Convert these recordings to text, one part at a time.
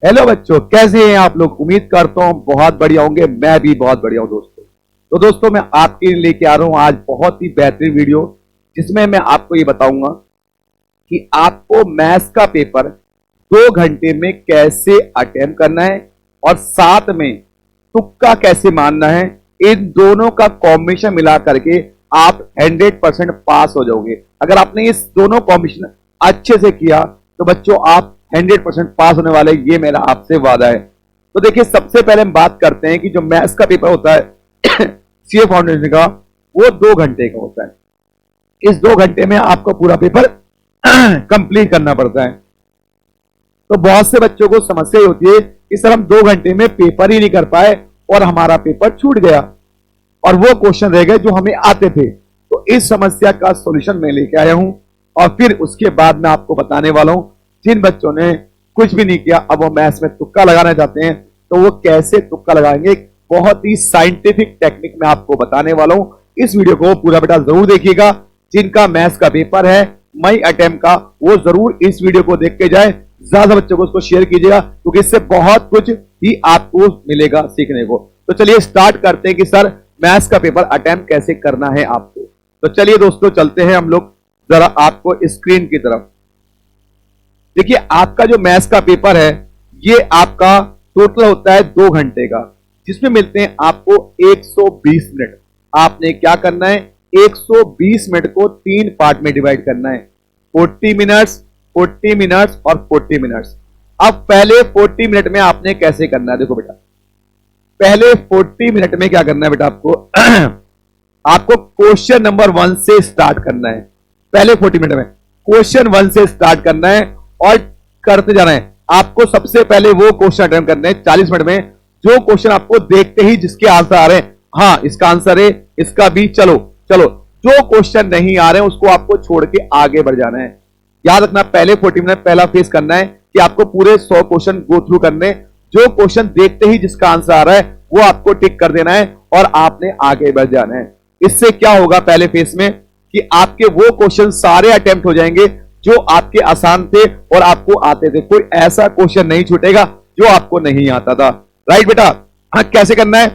Hello बच्चों, कैसे हैं आप लोग। उम्मीद करता हूं बहुत बढ़िया होंगे। मैं भी बहुत बढ़िया हूं दोस्तों। तो दोस्तों मैं आपके लिए लेके आ रहा हूं आज बहुत ही बेहतरीन वीडियो, जिसमें मैं आपको ये बताऊंगा कि आपको मैथ्स का पेपर 2 घंटे में कैसे अटेम्प्ट करना है और साथ में तुक्का कैसे मारना है। इन दोनों का कॉम्बिनेशन मिला करके आप 100% पास हो जाओगे। अगर आपने इस दोनों कॉम्बिनेशन अच्छे से किया तो बच्चों आप 100% पास होने वाले, ये मेरा आपसे वादा है। तो देखिए, सबसे पहले हम बात करते हैं कि जो मैथ्स का पेपर होता है सीए फाउंडेशन का, वो 2 घंटे का होता है। इस 2 घंटे में आपको पूरा पेपर कंप्लीट करना पड़ता है। तो बहुत से बच्चों को समस्या ही होती है कि सर हम 2 घंटे में पेपर ही नहीं कर पाए और हमारा पेपर छूट गया और वो क्वेश्चन रह गए जो हमें आते थे। तो इस समस्या का सॉल्यूशन मैं लेके आया हूं और फिर उसके बाद मैं आपको बताने वाला हूं जिन बच्चों ने कुछ भी नहीं किया, अब वो मैथ्स में तुक्का लगाना चाहते हैं तो वो कैसे तुक्का लगाएंगे। बहुत ही साइंटिफिक टेक्निक मैं आपको बताने वाला हूं। इस वीडियो को पूरा बेटा जरूर देखिएगा। जिनका मैथ्स का पेपर है मई अटेम्प्ट का, वो जरूर इस वीडियो को देख के जाए। ज्यादा बच्चों को उसको शेयर कीजिएगा क्योंकि इससे बहुत कुछ ही आपको मिलेगा सीखने को। तो चलिए स्टार्ट करते हैं कि सर मैथ्स का पेपर अटेम्प्ट कैसे करना है आपको। तो चलिए दोस्तों चलते हैं हम लोग जरा आपको स्क्रीन की तरफ। देखिए, आपका जो मैथ्स का पेपर है ये आपका टोटल होता है 2 घंटे का, जिसमें मिलते हैं आपको 120 मिनट। आपने क्या करना है, 120 मिनट को 3 पार्ट में डिवाइड करना है, 40 मिनट्स, 40 मिनट्स और 40 मिनट्स। अब पहले 40 मिनट में आपने कैसे करना है, देखो बेटा, पहले 40 मिनट में क्या करना है बेटा, आपको क्वेश्चन नंबर 1 से स्टार्ट करना है। पहले 40 मिनट में क्वेश्चन 1 से स्टार्ट करना है और करते जाना है। आपको सबसे पहले वो क्वेश्चन अटेम्प्ट करने हैं 40 मिनट में जो क्वेश्चन आपको देखते ही जिसके आंसर आ रहे हैं, हाँ इसका आंसर है, इसका भी, चलो चलो, जो क्वेश्चन नहीं आ रहे हैं उसको आपको छोड़ के आगे बढ़ जाना है। याद रखना, पहले 40 मिनट पहला फेस करना है कि आपको पूरे 100 क्वेश्चन गो थ्रू करने। जो क्वेश्चन देखते ही जिसका आंसर आ रहा है वो आपको टिक कर देना है और आपने आगे बढ़ जाना है। इससे क्या होगा पहले फेस में कि आपके वो क्वेश्चन सारे अटेम्प्ट हो जाएंगे जो आपके आसान थे और आपको आते थे। कोई ऐसा क्वेश्चन नहीं छूटेगा जो आपको नहीं आता था। राइट बेटा। हाँ, कैसे करना है,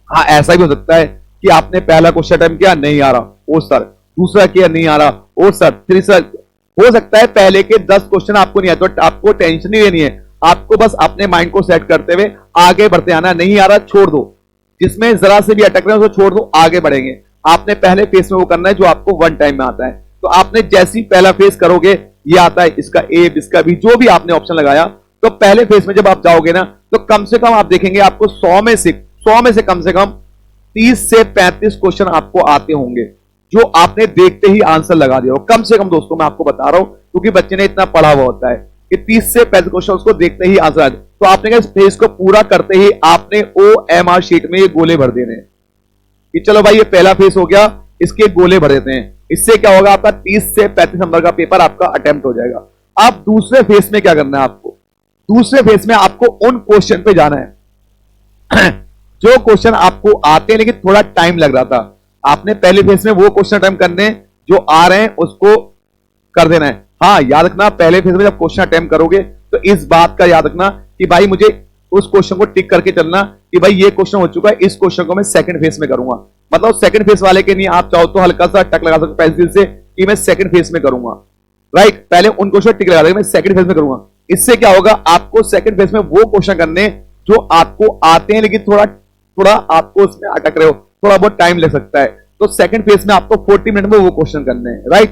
हाँ ऐसा भी हो सकता है कि आपने पहला क्वेश्चन अटेम्प्ट किया, नहीं आ रहा, ओ सर, दूसरा किया, नहीं आ रहा, ओ सर, तीसरा। हो सकता है पहले के 10 क्वेश्चन आपको नहीं आते, तो आपको टेंशन नहीं लेनी है। आपको बस अपने माइंड को सेट करते हुए आगे बढ़ते आना। नहीं आ रहा छोड़ दो, जिसमें जरा से भी अटक रहे हो उसको छोड़ दो, आगे बढ़ेंगे। आपने पहले फेस में वो करना है जो आपको 1 टाइम में आता है। तो आपने जैसी पहला फेस करोगे, ये आता है इसका ए, इसका बी, जो भी आपने ऑप्शन लगाया, तो पहले फेस में जब आप जाओगे ना तो कम से कम आप देखेंगे आपको 100 में से कम 30 से 35 क्वेश्चन आपको आते होंगे जो आपने देखते ही आंसर लगा दिया हो। कम से कम दोस्तों मैं आपको बता रहा हूं क्योंकि बच्चे ने इतना पढ़ा हुआ होता है कि 30 से 35 क्वेश्चन उसको देखते ही आंसर आ जाए। तो आपने क्या, इस फेस को पूरा करते ही आपने OMR शीट में ये गोले भर देने कि चलो भाई ये पहला फेस हो गया, इसके गोले भर देते हैं। इससे क्या होगा, आपका 30 से 35 नंबर का पेपर आपका अटेम्प्ट हो जाएगा। अब दूसरे फेस में क्या करना है आपको, दूसरे फेस में आपको उन क्वेश्चन पे जाना है जो क्वेश्चन आपको आते हैं लेकिन थोड़ा टाइम लग रहा था। आपने पहले फेस में वो क्वेश्चन अटेम्प्ट करने जो आ रहे हैं उसको कर देना है। हाँ याद रखना, पहले फेस में जब क्वेश्चन अटेम्प्ट करोगे तो इस बात का याद रखना कि भाई मुझे उस क्वेश्चन को टिक करके चलना कि भाई ये क्वेश्चन हो चुका है, इस क्वेश्चन को मैं सेकंड फेस में करूंगा। मतलब सेकंड फेस वाले के नहीं, आप चाहो तो हल्का सा टक लगा सकते पेंसिल से कि मैं सेकंड फेस में करूंगा। राइट, पहले उन क्वेश्चन टिक लगा देंगे, मैं सेकंड फेस में करूंगा। इससे क्या होगा, आपको सेकंड फेस में वो क्वेश्चन करने जो आपको आते हैं लेकिन थोड़ा आपको उसमें अटक रहे हो, थोड़ा बहुत टाइम लग सकता है। तो सेकंड फेस में आपको 40 मिनट में वो क्वेश्चन करने हैं। राइट,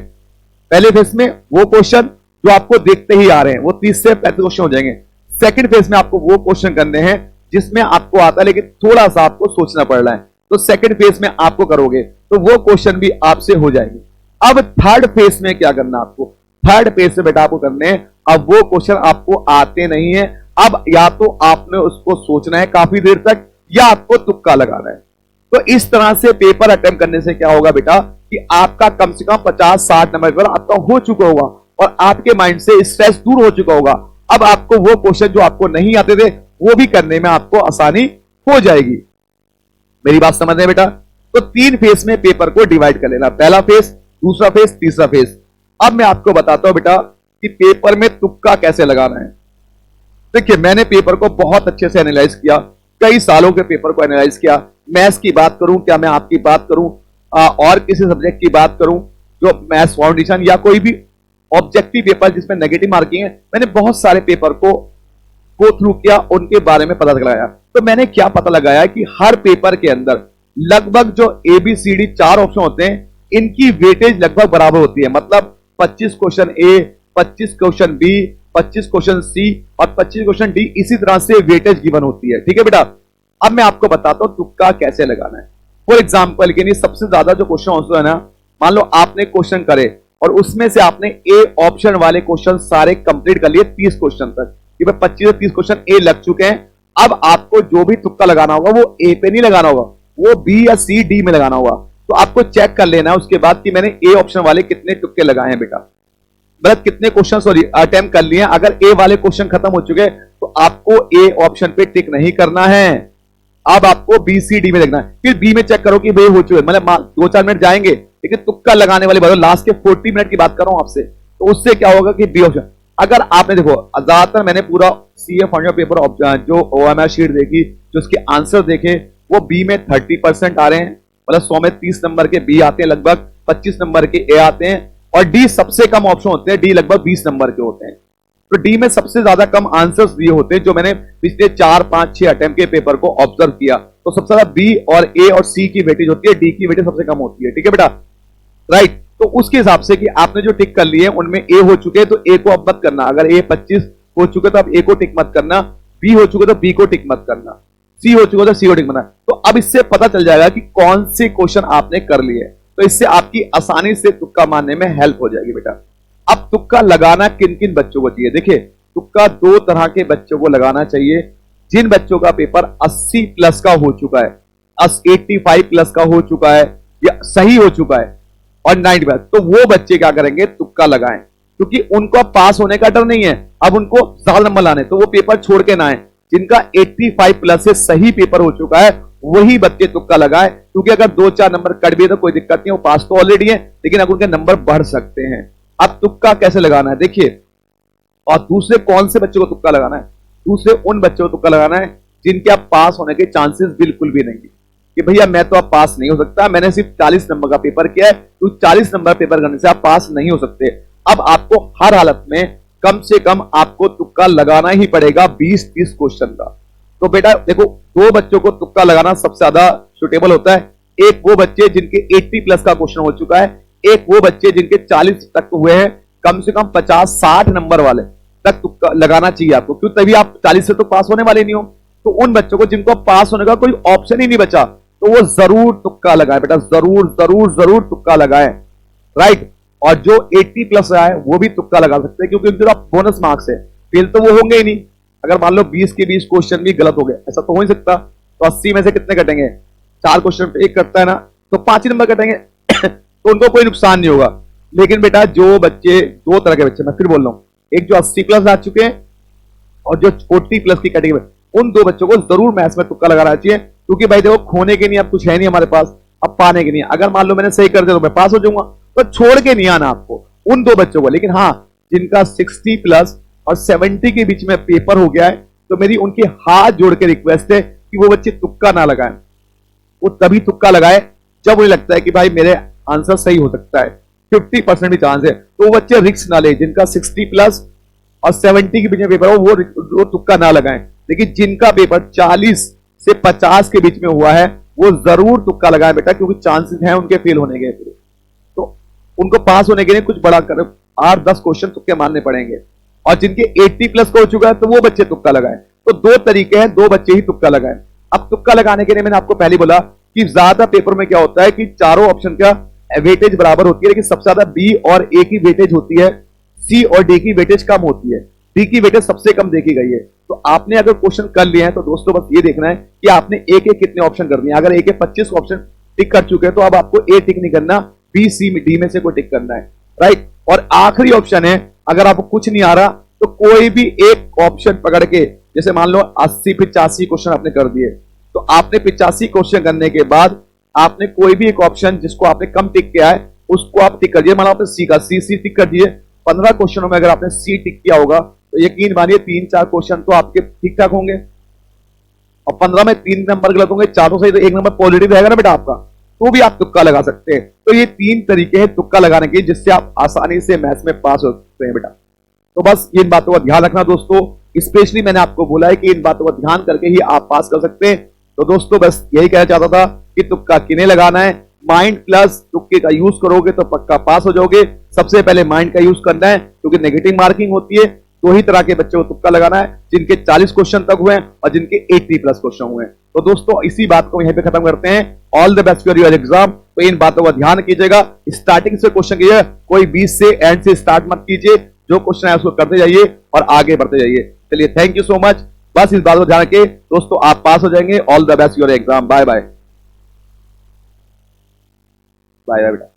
पहले फेस में वो क्वेश्चन जो आपको देखते ही आ रहे हैं वो 30 से 35 क्वेश्चन हो जाएंगे। सेकंड फेस में आपको वो क्वेश्चन करने हैं जिसमें आपको आता है लेकिन थोड़ा सा आपको सोचना पड़ रहा है। तो सेकंड फेस में आपको करोगे तो वो क्वेश्चन भी आपसे हो जाएंगे। अब थर्ड फेस में क्या करना आपको, थर्ड फेस में बेटा आपको करने हैं, अब वो क्वेश्चन आपको आते नहीं है। अब या तो आपने उसको सोचना है काफी देर तक या आपको तुक्का लगाना है। तो इस तरह से पेपर अटेम्प्ट करने से क्या होगा बेटा कि आपका कम से कम 50-60 नंबर पेपर आपका हो चुका होगा और आपके माइंड से स्ट्रेस दूर हो चुका होगा। अब आपको वो क्वेश्चन जो आपको नहीं आते थे वो भी करने में आपको आसानी हो जाएगी। मेरी बात समझ रहे बेटा। तो 3 फेस में पेपर को डिवाइड कर लेना, पहला फेस, दूसरा फेस, तीसरा फेस। अब मैं आपको बताता हूं बेटा कि पेपर में तुक्का कैसे लगाना है। देखिए, मैंने पेपर को बहुत अच्छे से एनालाइज किया, कई सालों के पेपर को एनालाइज किया। मैथ्स की बात करूं, क्या मैं आपकी बात करूं, और किसी सब्जेक्ट की बात करूं, जो मैथ्स फाउंडेशन या कोई भी ऑब्जेक्टिव पेपर जिसमें नेगेटिव मार्किंग है, मैंने बहुत सारे पेपर को गो थ्रू किया, उनके बारे में पता लगाया। तो मैंने क्या पता लगाया कि हर पेपर के अंदर लगभग जो ABCD 4 ऑप्शन होते हैं, इनकी वेटेज लगभग बराबर होती है। मतलब 25 question A, 25 question B, 25 question C और 25 क्वेश्चन D, इसी तरह से वेटेज गिवन होती है। ठीक है बेटा, अब मैं आपको बताता हूं तुक्का कैसे लगाना है। फॉर एग्जाम्पल के लिए सबसे ज्यादा जो क्वेश्चन आंसर है ना, मान लो आपने क्वेश्चन करे और उसमें से आपने A ऑप्शन वाले क्वेश्चन सारे कंप्लीट कर लिए 30 क्वेश्चन तक, कि भाई 25 से 30 क्वेश्चन A लग चुके हैं। अब आपको जो भी तुक्का लगाना होगा वो A पे नहीं लगाना होगा, वो B या C D में लगाना होगा। तो आपको चेक कर लेना है उसके बाद कि मैंने A ऑप्शन वाले कितने तुक्के लगाए हैं बेटा, मतलब कितने क्वेश्चन सॉरी अटेम्प्ट कर लिए हैं। अगर A वाले क्वेश्चन खत्म हो चुके तो आपको A ऑप्शन पे टिक नहीं करना है, अब आपको B C D में लगना है। फिर B में चेक करो कि भाई हो चुके, मतलब 2-4 मिनट जाएंगे, लेकिन तुक्का लगाने वाली बात, लास्ट के 40 मिनट की बात कर रहा हूं आपसे, तो उससे क्या होगा कि B ऑप्शन, अगर आपने देखो ज्यादातर मैंने पूरा CA फाइनल पेपर जो OMR शीट देखी, जो उसके आंसर देखे, वो B में 30% आ रहे हैं, मतलब 100 में 30 नंबर के B आते हैं, लगभग 25 नंबर के A आते हैं, और D सबसे कम ऑप्शन होते हैं, D लगभग 20 नंबर के होते हैं। तो D में सबसे ज्यादा कम आंसर्स दिए होते हैं, जो मैंने पिछले 4, 5, 6 अटेम्प्ट के पेपर को ऑब्जर्व किया। तो सबसे ज्यादा B और A और C की वेटेज होती है, D की वेटेज सबसे कम होती है। ठीक है बेटा, राइट। तो उसके हिसाब से कि आपने जो टिक कर लिए उनमें A हो चुके हैं तो A को अब मत करना, अगर A 25 हो चुके तो अब A को टिक मत करना, B हो चुके तो B को टिक मत करना, C हो चुके तो C को टिक मत करना। तो अब इससे पता चल जाएगा कि कौन से क्वेश्चन आपने कर लिए, तो इससे आपकी आसानी से तुक्का मारने में हेल्प हो जाएगी बेटा। अब तुक्का लगाना किन किन बच्चों को चाहिए, देखिए तुक्का 2 तरह के बच्चों को लगाना चाहिए। जिन बच्चों का पेपर 80 प्लस का हो चुका है, 85 प्लस का हो चुका है या सही हो चुका है और 90 प्लस, तो वो बच्चे क्या करेंगे, तुक्का लगाएं, क्योंकि उनको अब पास होने का डर नहीं है, अब उनको ज्यादा नंबर लाने, तो वो पेपर छोड़ के ना आए। जिनका 85 प्लस से सही पेपर हो चुका है वही बच्चे तुक्का लगाए, क्योंकि अगर 2-4 नंबर कट भी है तो कोई दिक्कत नहीं, वो पास तो ऑलरेडी है, लेकिन अब उनके नंबर बढ़ सकते हैं। अब तुक्का कैसे लगाना है देखिए, और दूसरे कौन से बच्चों को तुक्का लगाना है, दूसरे उन बच्चों को तुक्का लगाना है जिनके अब पास होने के चांसेस बिल्कुल भी नहीं है, कि भैया मैं तो अब पास नहीं हो सकता, मैंने सिर्फ 40 नंबर का पेपर किया है, तो 40 नंबर पेपर करने से आप पास नहीं हो सकते। अब आपको हर हालत में कम से कम आपको तुक्का लगाना ही पड़ेगा 20-30 क्वेश्चन का। तो बेटा देखो, 2 बच्चों को तुक्का लगाना सबसे ज्यादा सुटेबल होता है। एक वो बच्चे जिनके 80 प्लस का क्वेश्चन हो चुका है, एक वो बच्चे जिनके 40 तक हुए हैं, कम से कम 50-60 नंबर वाले तक तुक्का लगाना चाहिए आपको, क्यों, तभी आप 40 से तो पास होने वाले नहीं हो। तो उन बच्चों को जिनको पास होने का कोई ऑप्शन ही नहीं बचा, तो वो जरूर तुक्का लगाए बेटा, जरूर जरूर जरूर तुक्का लगाए, राइट। और जो 80 प्लस आए वो भी तुक्का लगा सकते हैं, क्योंकि उनके बोनस मार्क्स है, फेल तो वो होंगे ही नहीं। अगर मान लो 20 के 20 क्वेश्चन भी गलत हो गए, ऐसा तो हो ही सकता, तो 80 में से कितने कटेंगे, 4 क्वेश्चन पे 1 कटता है ना, तो 5 ही नंबर कटेंगे तो उनको कोई नुकसान नहीं होगा। लेकिन बेटा जो बच्चे, 2 तरह के बच्चे, मैं फिर बोल रहा हूं, एक जो 80 प्लस आ चुके हैं और जो 40 प्लस की कैटेगरी, उन 2 बच्चों को जरूर मैथ्स में तुक्का लगाना चाहिए, क्योंकि भाई देखो खोने के नहीं, अब कुछ है नहीं हमारे पास, अब पाने के नहीं। अगर मान लो मैंने सही कर दिया तो मैं पास हो जाऊंगा, तो छोड़ के नहीं आना आपको उन 2 बच्चों को। लेकिन हाँ, जिनका 60 प्लस और 70 के बीच में पेपर हो गया है, तो मेरी उनके हाथ जोड़ के रिक्वेस्ट है कि वो बच्चे तुक्का ना लगाएं, वो तभी तुक्का लगाए जब उन्हें लगता है कि भाई मेरे आंसर सही हो सकता है, 50% भी चांस है, तो वो बच्चे रिस्क ना ले। जिनका 60 प्लस और 70 के बीच में पेपर हो वो तुक्का ना लगाएं। लेकिन जिनका पेपर 40 से 50 के बीच में हुआ है वो जरूर तुक्का लगाएं बेटा, क्योंकि चांसेस हैं उनके फेल होने के, तो उनको पास होने के लिए कुछ बड़ा कर 8-10 क्वेश्चन तुक्के मारने पड़ेंगे। और जिनके 80 प्लस का हो चुका है तो वो बच्चे तुक्का लगाएं। तो 2 तरीके हैं, 2 बच्चे ही तुक्का लगाएं। अब तुक्का लगाने के लिए मैंने आपको पहले बोला कि ज्यादा पेपर में क्या होता है कि चारों ऑप्शन का वेटेज बराबर होती है, लेकिन सबसे ज्यादा बी और ए की वेटेज होती है, सी और डी की वेटेज कम होती है, डी की वेटेज सबसे कम देखी गई है। तो आपने अगर क्वेश्चन कर लिए हैं तो दोस्तों बस ये देखना है कि आपने ए के कितने ऑप्शन कर दिए। अगर ए के 25 ऑप्शन टिक कर चुके हैं तो अब आपको ए टिक नहीं करना, बी सी डी में से कोई टिक करना है, राइट। और आखिरी ऑप्शन है, अगर आपको कुछ नहीं आ रहा तो कोई भी एक ऑप्शन पकड़ के, जैसे मान लो 80-85 क्वेश्चन आपने कर दिए, तो आपने 85 क्वेश्चन करने के बाद आपने कोई भी एक ऑप्शन जिसको आपने कम टिक किया है उसको आप टिक कर दिए। मान लो आपने सी का सी टिक कर दिए, 15 क्वेश्चनों में अगर आपने सी टिक किया होगा तो यकीन मानिए 3-4 क्वेश्चन तो आपके ठीक ठाक होंगे, और 15 में 3 नंबर गलत होंगे, 4 तो सही, तो 1 नंबर पॉजिटिव रहेगा ना बेटा आपका, तो भी आप तुक्का लगा सकते हैं। तो ये 3 तरीके हैं तुक्का लगाने के, जिससे आप आसानी से मैथ्स में पास हो सकते हैं बेटा। तो बस इन बातों का ध्यान रखना दोस्तों, स्पेशली मैंने आपको बोला है कि इन बातों का ध्यान करके ही आप पास कर सकते हैं। तो दोस्तों बस यही कहना चाहता था कि तुक्का किन्हें लगाना है, माइंड प्लस तुक्के का यूज करोगे तो पक्का पास हो जाओगे। सबसे पहले माइंड का यूज करना है, क्योंकि नेगेटिव मार्किंग होती है। 2 ही तरह के बच्चों को तुक्का लगाना है, जिनके 40 क्वेश्चन तक हुए और जिनके 80 प्लस क्वेश्चन हुए। तो दोस्तों इसी बात को यहीं पे खत्म करते हैं। All the best for your exam. तो इन बातों का ध्यान कीजिएगा, स्टार्टिंग से क्वेश्चन कीजिए, कोई बीच से एंड से स्टार्ट मत कीजिए। जो क्वेश्चन है उसको करते जाइए और आगे बढ़ते जाइए। चलिए, थैंक यू सो मच। बस इस बात को ध्यान रखिए दोस्तों, आप पास हो जाएंगे। All the best your exam. Bye bye. Bye bye बेटा।